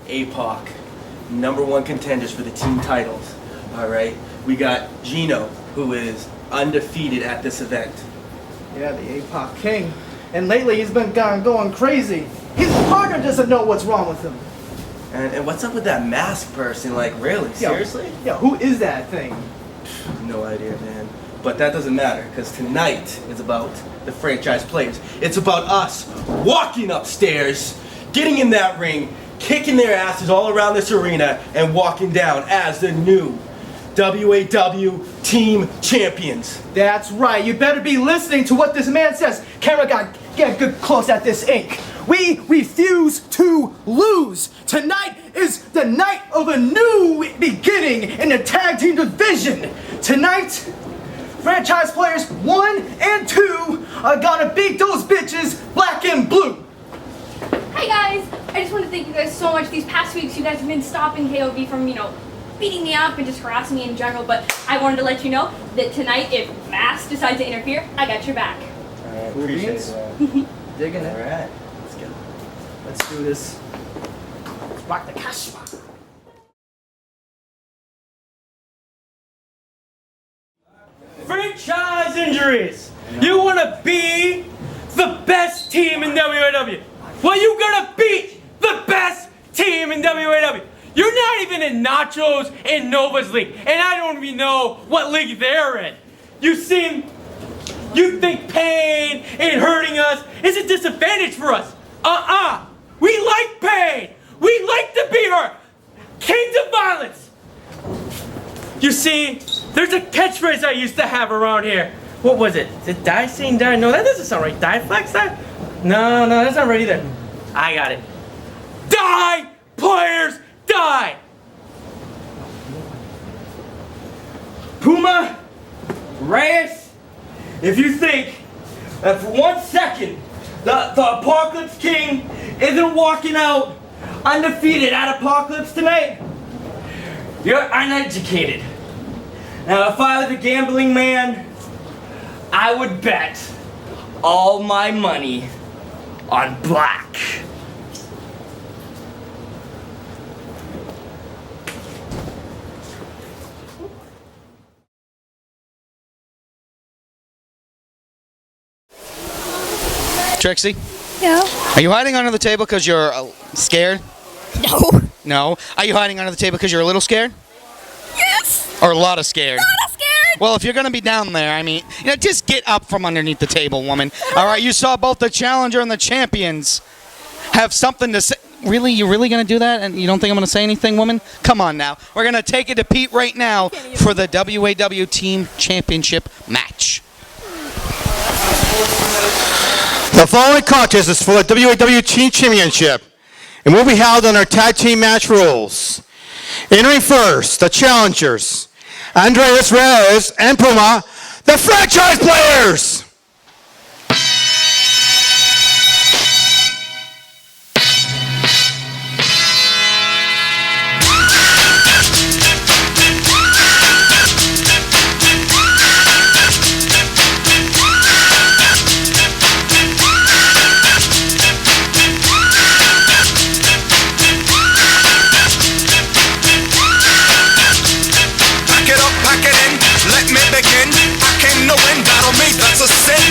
APOC, #1 contenders for the team titles. All right, we got Gino, who is undefeated at this event. Yeah, the APOC king. And lately he's been going crazy. His partner doesn't know what's wrong with him. And what's up with that mask person? Like, really? Seriously? Yeah, who is that thing? No idea, man. But that doesn't matter, because tonight is about the franchise players. It's about us walking upstairs, getting in that ring, kicking their asses all around this arena, and walking down as the new WAW Team Champions. That's right. You better be listening to what this man says. Camera, get good close at this ink. We refuse to lose. Tonight is the night of a new beginning in the tag team division. Tonight, franchise players 1 and 2 are gonna beat those bitches black and blue. Hey guys, I just want to thank you guys so much. These past weeks, you guys have been stopping KOV from, beating me up and just harassing me in general. But I wanted to let you know that tonight, if Mass decides to interfere, I got your back. Alright, appreciate that. Digging it. Alright, let's go. Let's do this. Let's rock the cash. Franchise injuries. You want to be the best team in WAW. Well, you gonna beat the best team in WAW. You're not even in Nacho's and Nova's league, and I don't even know what league they're in. You think pain and hurting us is a disadvantage for us. We like pain. We like to be hurt. Kings of violence. You see, there's a catchphrase I used to have around here. What was it? Is it die, scene, die? No, that doesn't sound right. Die, flex, die? No, that's not right either. I got it. Die, players, die! Puma, Reyes, if you think that for 1 second the Apocalypse King isn't walking out undefeated at Apocalypse tonight, you're uneducated. Now, if I was a gambling man, I would bet all my money on black. Trixie? Yeah? Are you hiding under the table because you're scared? No. No? Are you hiding under the table because you're a little scared? Yes! Or a lot of scared? A lot of scared! Well, if you're going to be down there, I mean, just get up from underneath the table, woman. All right, you saw both the challenger and the champions have something to say. Really? You're really going to do that? And you don't think I'm going to say anything, woman? Come on now. We're going to take it to Pete right now for the WAW Team Championship match. The following contest is for the WAW Team Championship and will be held under tag team match rules. Entering first, the challengers, Andreas Reyes and Puma, the franchise players!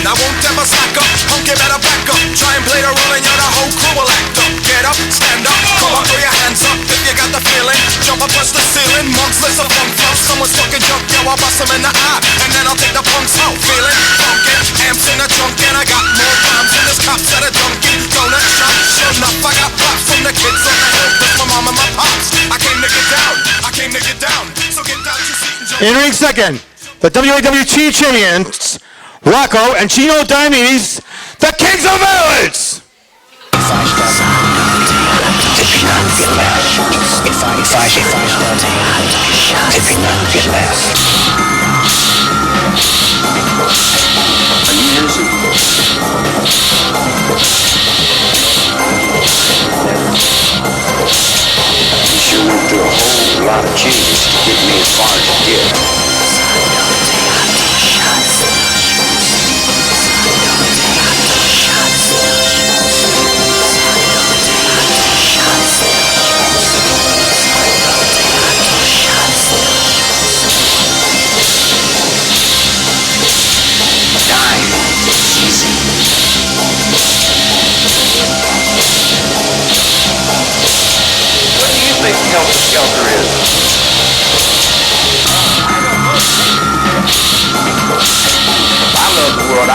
I won't ever slack up, punk you better back up. Try and play the role and you're the whole crew will act up. Get up, stand up, come on, throw your hands up if you got the feeling. Jump up, touch the ceiling, monks, listen, funk flow. Someone's fucking jump, yo, I'll bust them in the eye. And then I'll take the punks out, feeling funky. Amps in the trunk and I got more rhymes than this cops at a Dunkin' Donut shop. Sure enough, I got props from the kids on the hill. With my mom and my pops. I came to get down, so get down to your seat and jump. Entering second, the WAW Team Champions, Rocco and Gino Diomedes, the Kings of Violence! If I get last. You sure went through a whole lot of changes to get me as far as you did.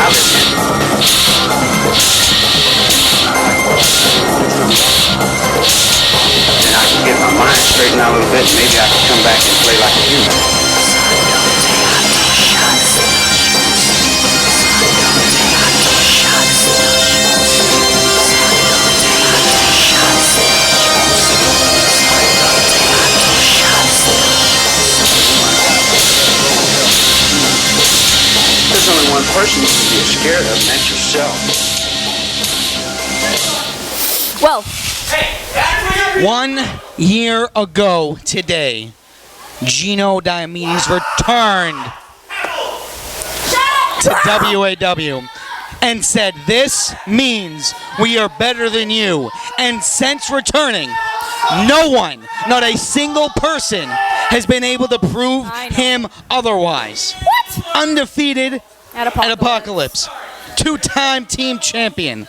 I'll then I can get my mind straightened out a little bit, and maybe I can come back and play like a human. There's only one person you can be scared of, and that's yourself. Well, 1 year ago today, Gino Diomedes returned to WAW and said, "This means we are better than you." And since returning, no one, not a single person, has been able to prove him otherwise. what? At Undefeated at Apocalypse. Apocalypse. 2-time team champion.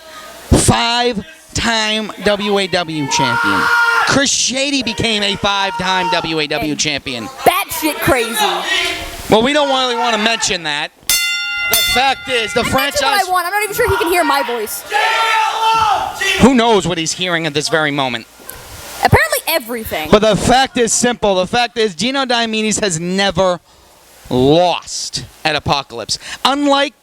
5-time WAW champion. Chris Shady became a 5-time WAW champion. Batshit crazy. Well, we don't really want to mention that. The fact is, the That's what franchise... I want. I'm not even sure he can hear my voice. Who knows what he's hearing at this very moment? Apparently everything. But the fact is simple. The fact is, Gino Diomedes has never lost at Apocalypse. Unlike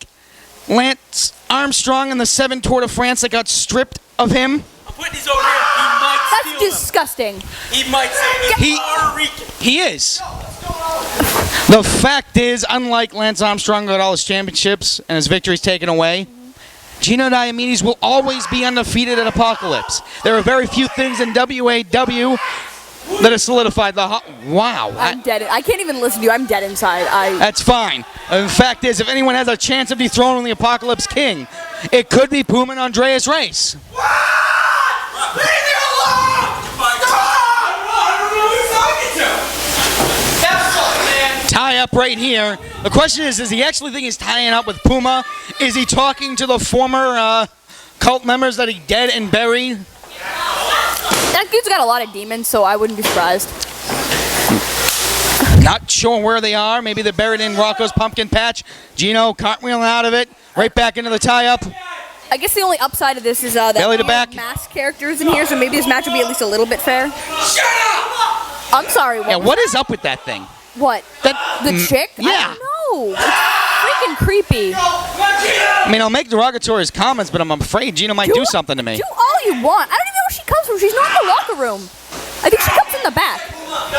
Lance Armstrong in the 7 Tour de France that got stripped of him, I'm putting these over here. He might That's steal them. disgusting. He might steal them. He- Puerto Rican. he is. The fact is, unlike Lance Armstrong who got all his championships and his victories taken away, Gino Diomedes will always be undefeated at Apocalypse. There are very few things in WAW that have solidified the... Wow. I'm dead. I can't even listen to you. I'm dead inside. That's fine. The fact is, if anyone has a chance of dethroning the Apocalypse King, it could be Puma and Andreas Reis. Leave me alone! Tie up right here. The question is, does he actually think he's tying up with Puma? Is he talking to the former cult members that he dead and buried? That dude's got a lot of demons, so I wouldn't be surprised. Not sure where they are. Maybe they're buried in Rocco's pumpkin patch. Gino cartwheeling out of it, right back into the tie-up. I guess the only upside of this is that Belly to we have back. masked characters in here, so maybe this match will be at least a little bit fair. Shut up! I'm sorry. Yeah, what is up with that thing? What? That The chick? Yeah. I don't know. It's freaking creepy. I mean, I'll make derogatory comments, but I'm afraid Gino might do something to me. Do all you want. I don't even know where she comes from. She's not in the locker room. I think she comes in the back.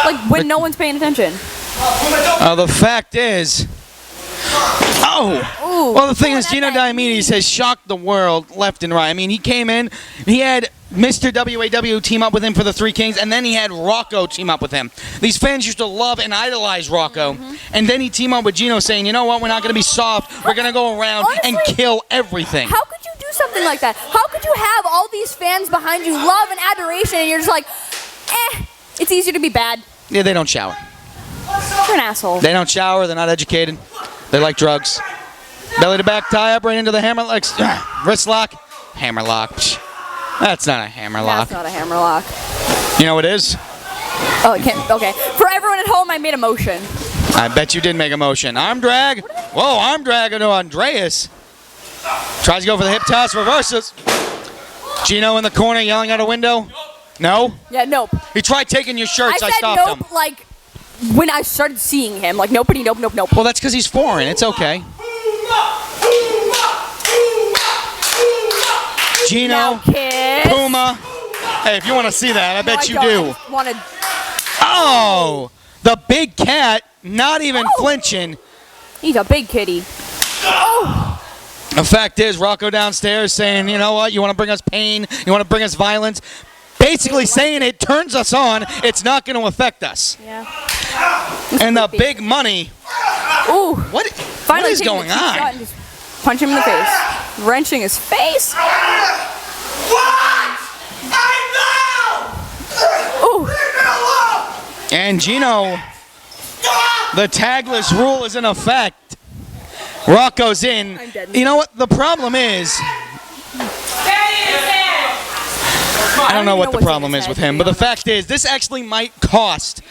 Like when no one's paying attention. The fact is... Oh! Ooh, Well, the thing oh, is, that Gino guy- Diomedes has shocked the world left and right. I mean, he came in, he had Mr. WAW team up with him for the Three Kings, and then he had Rocco team up with him. These fans used to love and idolize Rocco, and then he teamed up with Gino saying, you know what, we're not going to be soft, we're going to go around and Honestly, kill everything. How could you do something like that? How could you have all these fans behind you, love and adoration, and you're just like, it's easier to be bad. Yeah, they don't shower. You're an asshole. They don't shower, they're not educated, they like drugs. Belly to back tie up right into the hammer, like, wrist lock, hammer lock. Psh, that's not a hammer lock. That's not a hammer lock. You know what it is? Oh, it can't. Okay. For everyone at home, I made a motion. I bet you did make a motion. Arm drag. Whoa, arm drag into Andreas. Tries to go for the hip toss, reverses. Gino in the corner yelling out a window. No? Yeah, nope. He tried taking your shirts. I said stopped nope, him. like when I started seeing him. Like nopey, nope, nope, nope. Well, that's because he's foreign. It's okay. Gino, Now, kiss. Puma. Hey, if you want to see that, I bet you do. Wanted. Oh, the big cat, not even Oh. flinching. He's a big kitty. Oh, The fact is, Rocco downstairs saying, you know what, you want to bring us pain, you want to bring us violence. Basically saying it turns us on, it's not going to affect us. yeah. And the creepy. big money, Ooh. what Finally is taking going the cheap shot on? and just punch him in the face, wrenching his face. What? I know! Ooh. Leave me alone! And Gino, the tagless rule is in effect. Rocco's in. I'm dead. You know what the problem is? I don't know what the what's in problem his is head, with to him, be but the honest. fact is, this actually might cost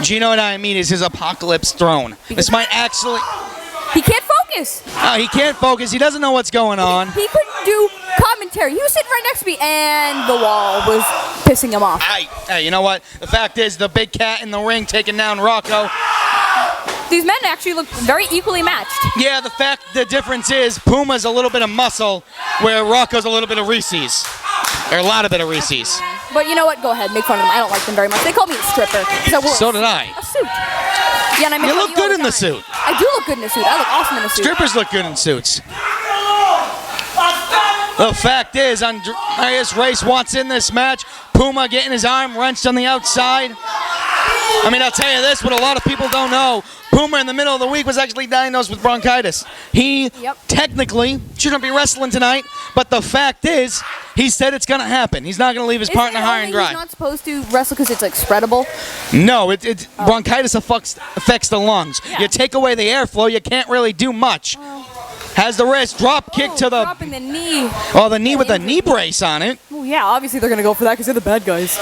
Gino Diomedes his Apocalypse throne. This might actually... He can't focus. He can't focus. He doesn't know what's going on. He couldn't do commentary. He was sitting right next to me, and the wall was pissing him off. Hey, you know what? The fact is, the big cat in the ring taking down Rocco. These men actually look very equally matched. Yeah, the difference is Puma's a little bit of muscle, where Rocco's a little bit of Reese's. Or a lot of bit of Reese's. But you know what? Go ahead, make fun of them. I don't like them very much. They call me a stripper. So did I. A suit. Yeah, and I make You fun look of all good in the time. suit. I do look good in a suit. I look awesome in a suit. Strippers look good in suits. The fact is, Andreas Race wants in this match. Puma getting his arm wrenched on the outside. I mean, I'll tell you this, what a lot of people don't know. Puma in the middle of the week was actually diagnosed with bronchitis. He technically shouldn't be wrestling tonight, but the fact is, he said it's going to happen. He's not going to leave his partner high and dry. He's not supposed to wrestle because it's like spreadable? No, bronchitis affects the lungs. Yeah. You take away the airflow, you can't really do much. Has the wrist drop kick to the... Dropping the knee. Oh, the knee with the knee brace on it. Well, yeah, obviously they're going to go for that because they're the bad guys.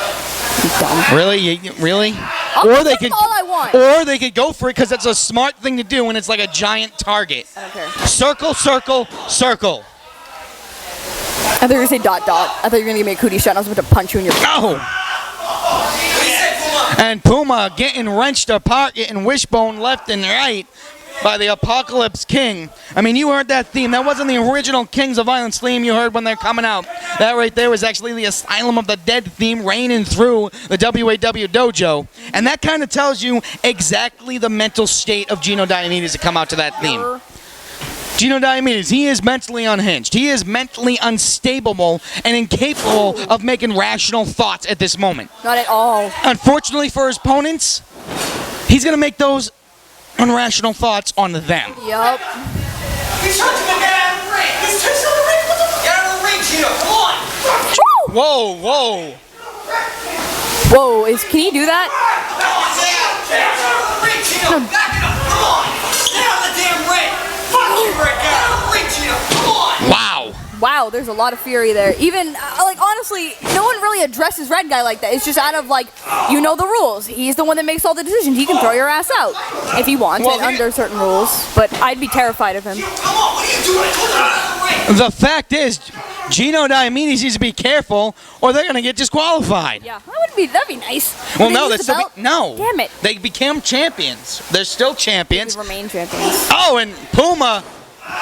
Dumb. Really? Really? That's all I want. Or they could go for it because it's a smart thing to do when it's like a giant target. I don't care. Circle, circle, circle. I thought you were going to say dot dot. I thought you were going to give me a cootie shot and I was about to punch you in your... No! And Puma getting wrenched apart, getting wishbone left and right by the Apocalypse King. I mean, you heard that theme. That wasn't the original Kings of Violence theme you heard when they're coming out. That right there was actually the Asylum of the Dead theme raining through the WAW dojo. And that kind of tells you exactly the mental state of Gino Diomedes to come out to that theme. Gino Diomedes, he is mentally unhinged. He is mentally unstable and incapable of making rational thoughts at this moment. Not at all. Unfortunately for his opponents, he's going to make those irrational thoughts on them. Yup. He's trying to get out of the ring. He's trying to the ring. What the fuck? Get out of the ring, Gino. Come on. Whoa, whoa. Whoa, can he do that? Get out of the ring, Gino. Back it up. Come on. Get out of the damn ring. Fuck you, Rick. Get out of the ring, Gino. Come on. Wow. Wow, there's a lot of fury there. Even, like, honestly, no one really addresses Red Guy like that. It's just out of, like, you know the rules. He's the one that makes all the decisions. He can throw your ass out if he wants, and under certain rules. But I'd be terrified of him. Come on, what are you doing? Get out of the ring. The fact is, Gino Diomedes needs to be careful, or they're going to get disqualified. Yeah, that'd be nice. Well, Would no, they they use still the belt? no. Damn it. They became champions. They're still champions. They remain champions. Oh, and Puma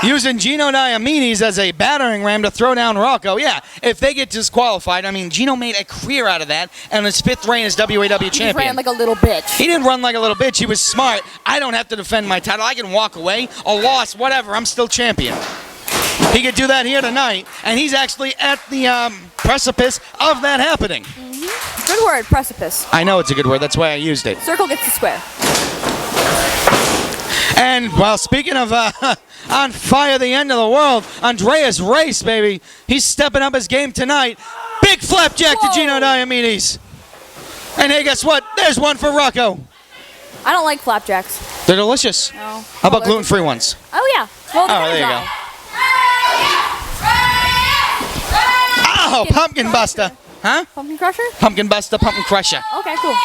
using Gino Diomedes as a battering ram to throw down Rocco. Yeah, if they get disqualified, I mean, Gino made a career out of that, and his 5th reign as WAW He champion. ran like a little bitch. He didn't run like a little bitch. He was smart. I don't have to defend my title. I can walk away. A loss, whatever. I'm still champion. He could do that here tonight, and he's actually at the precipice of that happening. Mm-hmm. Good word, precipice. I know it's a good word. That's why I used it. Circle gets the square. And, well, speaking of on fire, the end of the world, Andreas Race, baby. He's stepping up his game tonight. Big flapjack to Gino Diomedes. And hey, guess what? There's one for Rocco. I don't like flapjacks. They're delicious. No. How about gluten-free ones? Oh, yeah. Well, Oh, there you go. Oh, Pumpkin Buster. Huh? Pumpkin Crusher? Pumpkin Buster, Pumpkin Crusher. Okay, cool.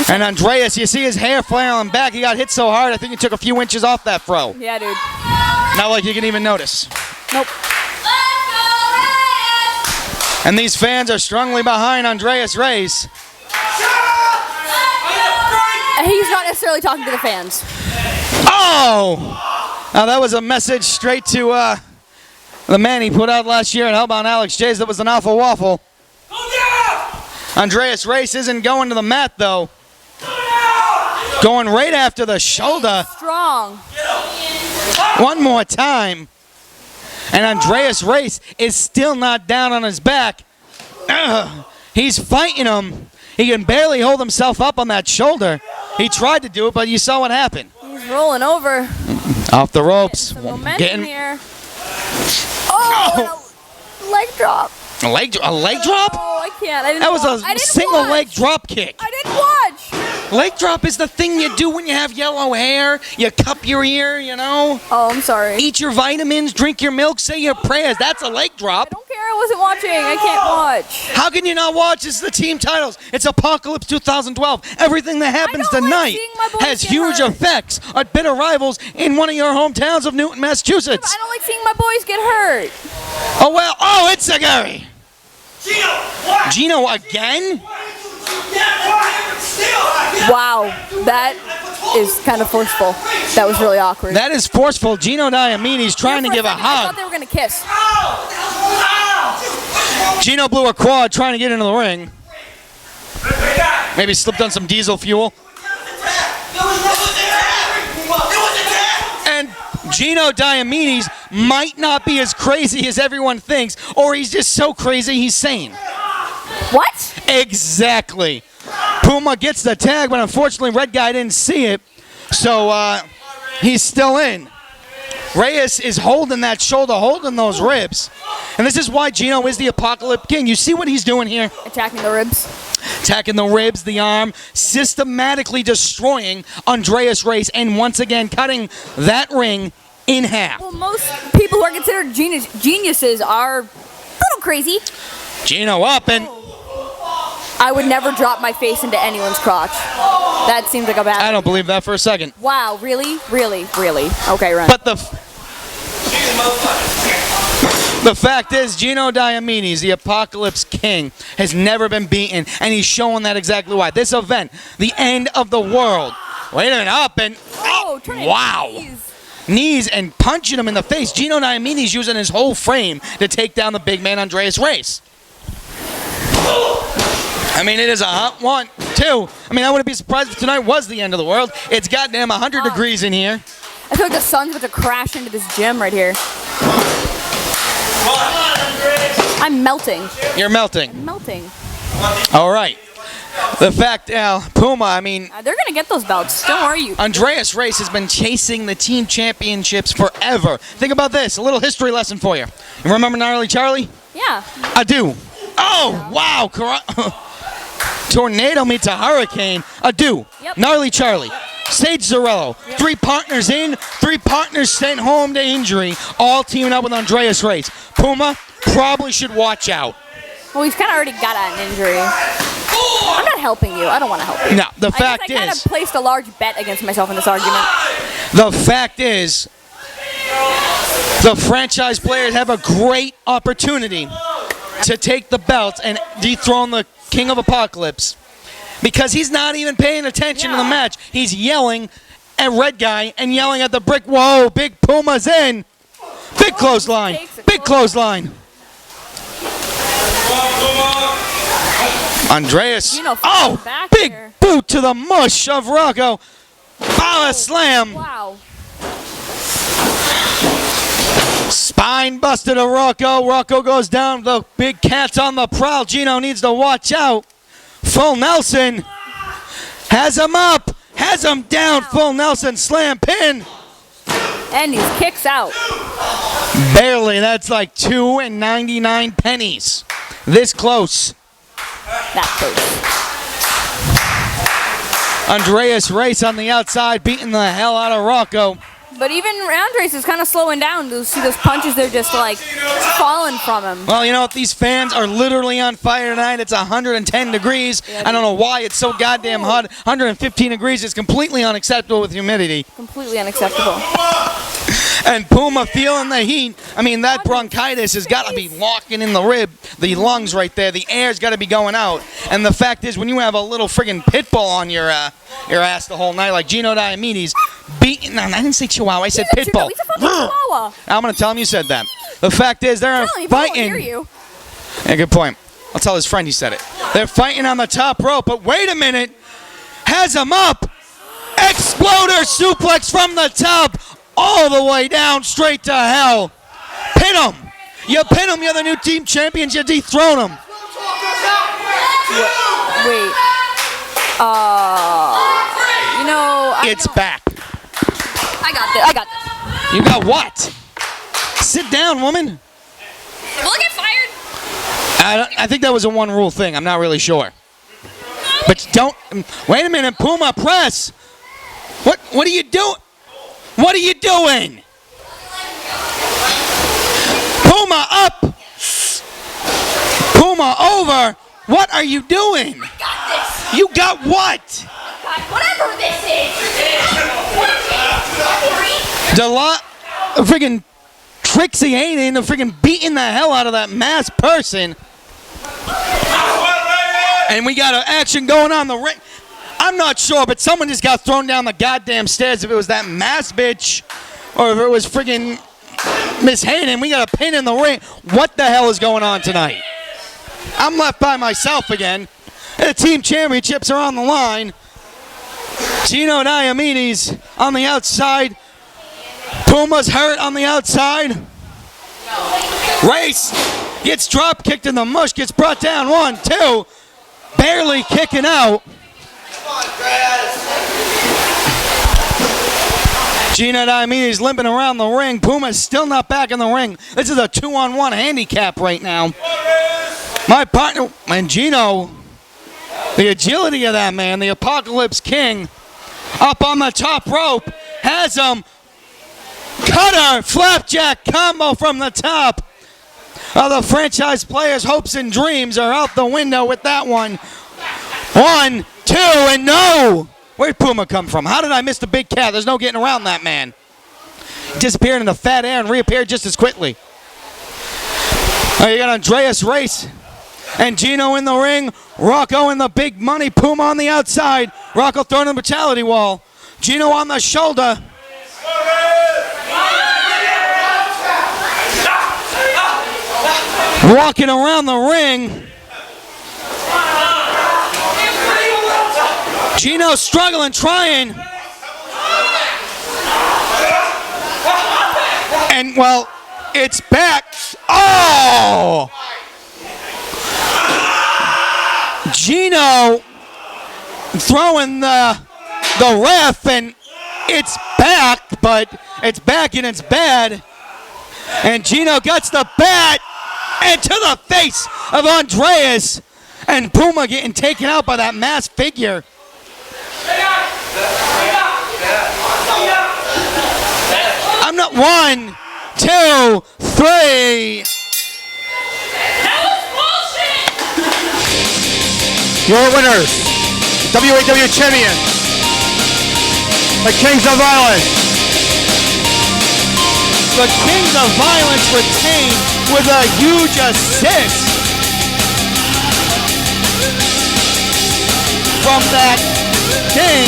And Andreas, you see his hair flailing back. He got hit so hard, I think he took a few inches off that throw. Yeah, dude. Not like you can even notice. Nope. And these fans are strongly behind Andreas Race. He's not necessarily talking to the fans. Oh! Now that was a message straight to the man he put out last year at Hellbound Alex J's. That was an awful waffle. Andreas Race isn't going to the mat, though. Going right after the shoulder. Strong. One more time. And Andreas Race is still not down on his back. Ugh. He's fighting him. He can barely hold himself up on that shoulder. He tried to do it, but you saw what happened. He's rolling over. Off the ropes. Some momentum here. Oh! Leg drop. A leg drop? Oh, I can't. I didn't That was watch. a single leg drop kick. I didn't watch. Leg drop is the thing you do when you have yellow hair. You cup your ear, you know. Oh, I'm sorry. Eat your vitamins, drink your milk, say your prayers. That's a leg drop. I don't care I wasn't watching. I can't watch. How can you not watch? It's the team titles. It's Apocalypse 2012. Everything that happens don't like tonight seeing my boys has get huge hurt. effects on bitter rivals in one of your hometowns of Newton, Massachusetts. I don't like seeing my boys get hurt. Oh, well. Oh, it's a Gary. Gino, what? Gino again? Wow, that is kind of forceful. That was really awkward. That is forceful. Gino Diamini's trying to give a I thought hug. they were gonna kiss. Gino blew a quad trying to get into the ring. Maybe slipped on some diesel fuel. And Gino Diamini's might not be as crazy as everyone thinks, or he's just so crazy he's sane. What? Exactly. Puma gets the tag, but unfortunately Red Guy didn't see it, so he's still in. Reyes is holding that shoulder, holding those ribs. And this is why Gino is the Apocalypse King. You see what he's doing here? Attacking the ribs. Attacking the ribs, the arm, systematically destroying Andreas Reyes, and once again cutting that ring in half. Well, most people who are considered geniuses are a little crazy. Gino up, and I would never drop my face into anyone's crotch. That seems like a bad. I don't believe that for a second. Wow, really? Really? Really? Okay, Ren. But the fact is, Gino Diamini's, the Apocalypse King, has never been beaten, and he's showing that exactly why. This event, the end of the world. Wait a minute, up, and turn it wow. Knees and punching him in the face. Gino Diamini's using his whole frame to take down the big man Andreas Reyes. I mean, it is a hot 1-2. I mean, I wouldn't be surprised if tonight was the end of the world. It's goddamn 100 degrees in here. I feel like the sun's about to crash into this gym right here. I'm melting. You're melting. I'm melting. All right. The fact, Puma, I mean, They're gonna get those belts. Don't worry, you. Andreas Reyes has been chasing the team championships forever. Think about this. A little history lesson for you. You remember Gnarly Charlie? Yeah. I do. Oh, wow. Tornado meets a hurricane. I do. Yep. Gnarly Charlie. Sage Zarello. 3 partners in, 3 partners sent home to injury, all teaming up with Andreas Reyes. Puma probably should watch out. Well, he's kind of already got an injury. I'm not helping you. I don't want to help you. No, the fact I kind of is, placed a large bet against myself in this argument. the fact is, the franchise players have a great opportunity to take the belts and dethrone the King of Apocalypse, because he's not even paying attention to the match. He's yelling at Red Guy and yelling at the brick. Whoa, Big Puma's in. Big clothesline. Big clothesline. Andreas. Oh, big boot to the mush of Rocco. Power slam. Wow. Spine busted to Rocco. Rocco goes down. The big cat's on the prowl. Gino needs to watch out. Full Nelson has him up. Has him down. Full Nelson slam pin. And he kicks out. Barely. That's like 2.99 pennies. This close. That close. Andreas Reyes on the outside beating the hell out of Rocco. But even Andres is kind of slowing down. You see those punches, they're just like falling from him. Well, you know what? These fans are literally on fire tonight. It's 110 degrees. I don't know why it's so goddamn hot. 115 degrees is completely unacceptable with humidity. Completely unacceptable. And Puma feeling the heat. I mean, that bronchitis has got to be locking in the lungs right there. The air's got to be going out. And the fact is, when you have a little friggin' pit bull on your ass the whole night, like Gino Diamini's beating. No, I didn't say Chihuahua. I said pit bull. He's a fucking Chihuahua. I'm gonna tell him you said that. The fact is, they're Tell him, fighting. he won't hear you. Yeah, good point. I'll tell his friend he said it. They're fighting on the top rope, but wait a minute. Has him up. Exploder suplex from the top. All the way down, straight to hell. Pin him. You pin him, you're the new team champions, you dethrone him. Wait. You know. It's back. I got this. I got this. You got what? Sit down, woman. Will I get fired? I think that was a one rule thing. I'm not really sure. But don't. Wait a minute, Puma, press. What are you doing? What are you doing? Puma up. Puma over. What are you doing? I got this. You got what? God, whatever this is. What is it? Friggin' Trixie Hayden, friggin' beating the hell out of that masked person. And we got an action going on the ring. I'm not sure, but someone just got thrown down the goddamn stairs. If it was that masked bitch, or if it was friggin' Miss Hayden, we got a pin in the ring. What the hell is going on tonight? I'm left by myself again. The team championships are on the line. Gino Diomedes on the outside. Puma's hurt on the outside. Race gets drop kicked in the mush, gets brought down. 1, 2, barely kicking out. Gino Diomedes limping around the ring. Puma's still not back in the ring. This is a 2-on-1 handicap right now. My partner and Gino, the agility of that man, the Apocalypse King, up on the top rope, has him. Cutter, flapjack combo from the top. The franchise players' hopes and dreams are out the window with that one. 1, 2, and no! Where'd Puma come from? How did I miss the big cat? There's no getting around that man. Disappeared in the fat air and reappeared just as quickly. You got Andreas Race and Gino in the ring. Rocco in the big money. Puma on the outside. Rocco throwing the brutality wall. Gino on the shoulder. Walking around the ring. Gino struggling, trying. And, well, it's back. Oh! Gino throwing the ref, and it's back, but it's back and it's bad. And Gino gets the bat and to the face of Andreas, and Puma getting taken out by that masked figure. I'm not 1, 2, 3. Your winners, WAW champion, the Kings of Violence. The Kings of Violence retained with a huge assist from that King.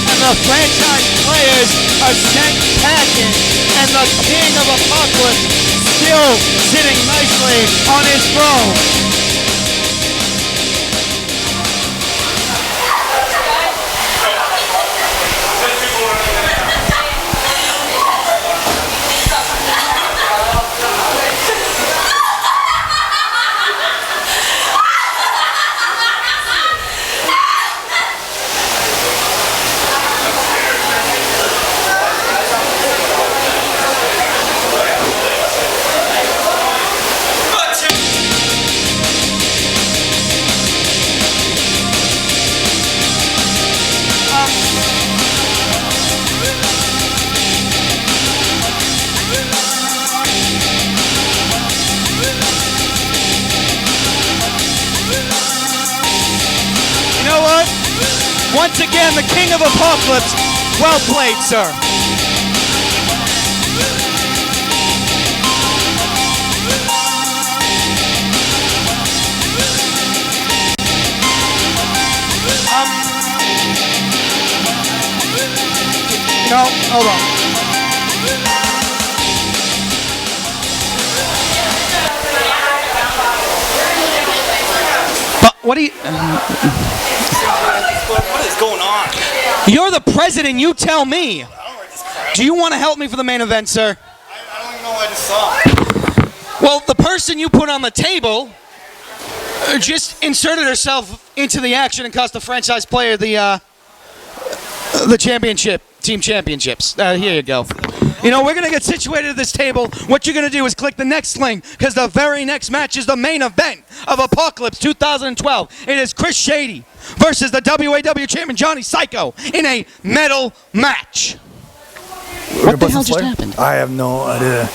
And the franchise players are sent packing, and the King of Apocalypse still sitting nicely on his throne. Once again, the King of Apocalypse. Well played, sir. No, hold on. But what do you... What is going on? You're the president, you tell me. I don't write this crap. Do you want to help me for the main event, sir? I don't even know what I just saw. Well, the person you put on the table just inserted herself into the action and cost the franchise player the championship, team championships. Here you go. You know, we're going to get situated at this table. What you're going to do is click the next link, because the very next match is the main event of Apocalypse 2012. It is Chris Shady versus the WAW champion Johnny Psycho in a metal match. What the hell just happened? I have no idea.